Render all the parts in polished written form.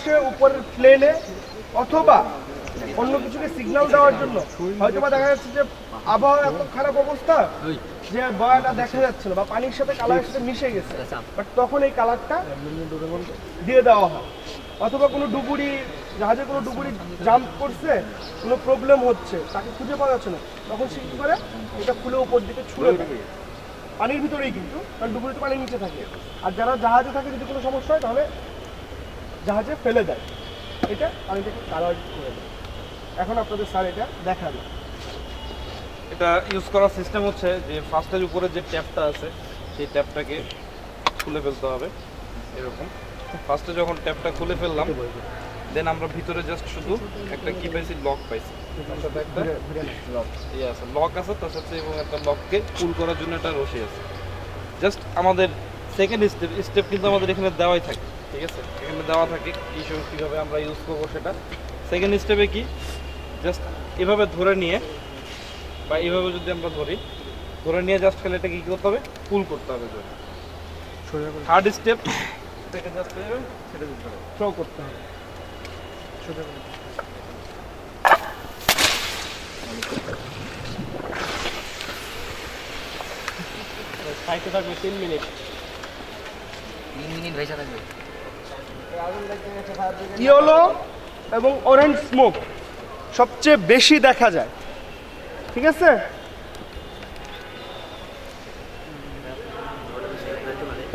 আকাশে উপরের প্লেনে অথবা অন্য কিছুকে সিগন্যাল দেওয়ার জন্য, হয়তো বা দেখা যাচ্ছে যে আবহাওয়া এত খারাপ অবস্থা যে বয়াটা দেখা যাচ্ছে না বা পানির সাথে কালারের সাথে মিশে গেছে, বাট তখন এই কালারটা দিয়ে দেওয়া হয়। অথবা কোনো ডুবুরি, জাহাজে কোনো ডুবুরি জাম্প করছে, কোনো প্রবলেম হচ্ছে, তাকে খুঁজে পাওয়া যাচ্ছে না, তখন সে কী করে, এটা খুলে উপর দিকে ছুঁড়ে দেয় পানির ভিতরেই, কিন্তু কারণ ডুবুরি তো পানির নিচে থাকে। আর যারা জাহাজে থাকে যদি কোনো সমস্যা হয় তাহলে জাহাজে ফেলে দেয়, এটা পানিটাকে কালার করে দেয়। এখন আপনাদের স্যার এটা দেখাবে। এটা ইউজ করার সিস্টেম হচ্ছে যে ফার্স্টের উপরে যে ট্যাপটা আছে সেই ট্যাপটাকে খুলে ফেলতে হবে এরকম। ফার্স্টে যখন ট্যাপটা খুলে ফেললাম, দেন আমরা ভিতরে জাস্ট শুধু একটা কি পাইছি, লক পাইছি, তার সাথে একটা ইয়ে আছে, লক আছে তার সাথে, এবং একটা লককে পুল করার জন্য একটা রশি আছে। জাস্ট আমাদের সেকেন্ড স্টেপ কিন্তু আমাদের এখানে দেওয়াই থাকে, ঠিক আছে, এখানে দেওয়া থাকে কীভাবে আমরা ইউজ করবো সেটা। সেকেন্ড স্টেপে কি, জাস্ট এভাবে ধরে নিয়ে বা এইভাবে যদি আমরা ধরে নিয়ে জাস্ট খেলে এটাকে কী করতে হবে, পুল করতে হবে। থার্ড স্টেপ থেকে জাস্ট ছেড়ে দিতে হবে, থ্রো করতে হবে। খাইতে থাকবে 3 মিনিট। 3 মিনিট ভেসে থাকবে। ইয়েলো এবং অরেঞ্জ স্মোক সবচেয়ে বেশি দেখা যায়, ঠিক আছে।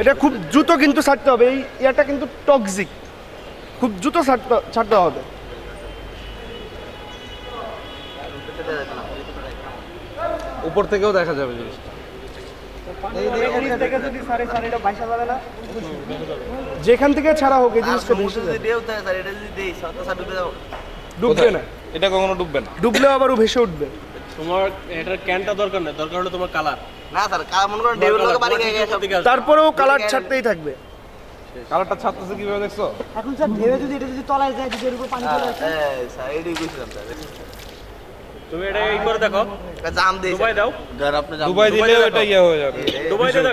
এটা খুব দ্রুত কিন্তু ছাড়তে হবে, এই ইয়াটা কিন্তু টক্সিক, খুব দ্রুত ছাড়তে হবে। উপর থেকেও দেখা যাবে জিনিসটা। যেখান থেকে ছাড়া হোক এই জিনিসটা ভেসে যাবে, ডুববে না, এটা কখনো ডুববে না। ডুবলেও আবার ও ভেসে উঠবে। তোমার এটার ক্যানটা দরকার নেই, দরকার হলো তোমার কালার। না স্যার, মনে করেন ডেভিল লোকে বাড়ি গিয়ে গেছে। তারপরেও কালার ছাড়তেই থাকবে। কালারটা ছাড়তেছে কিভাবে দেখছো? এখন স্যার ঢেউে যদি এটা যদি তলায় যায়, যদি এর উপর পানি চলে আসে, স্যার এইটাই বুঝছিলাম স্যার। তুমি এটা এই করে দেখো, একটা জাম দিয়েছে। দুবাই দাও, ধর আপনি জাম দুবাই দিলেও এটা ইয়ে হয়ে যাবে। দুবাই দাও।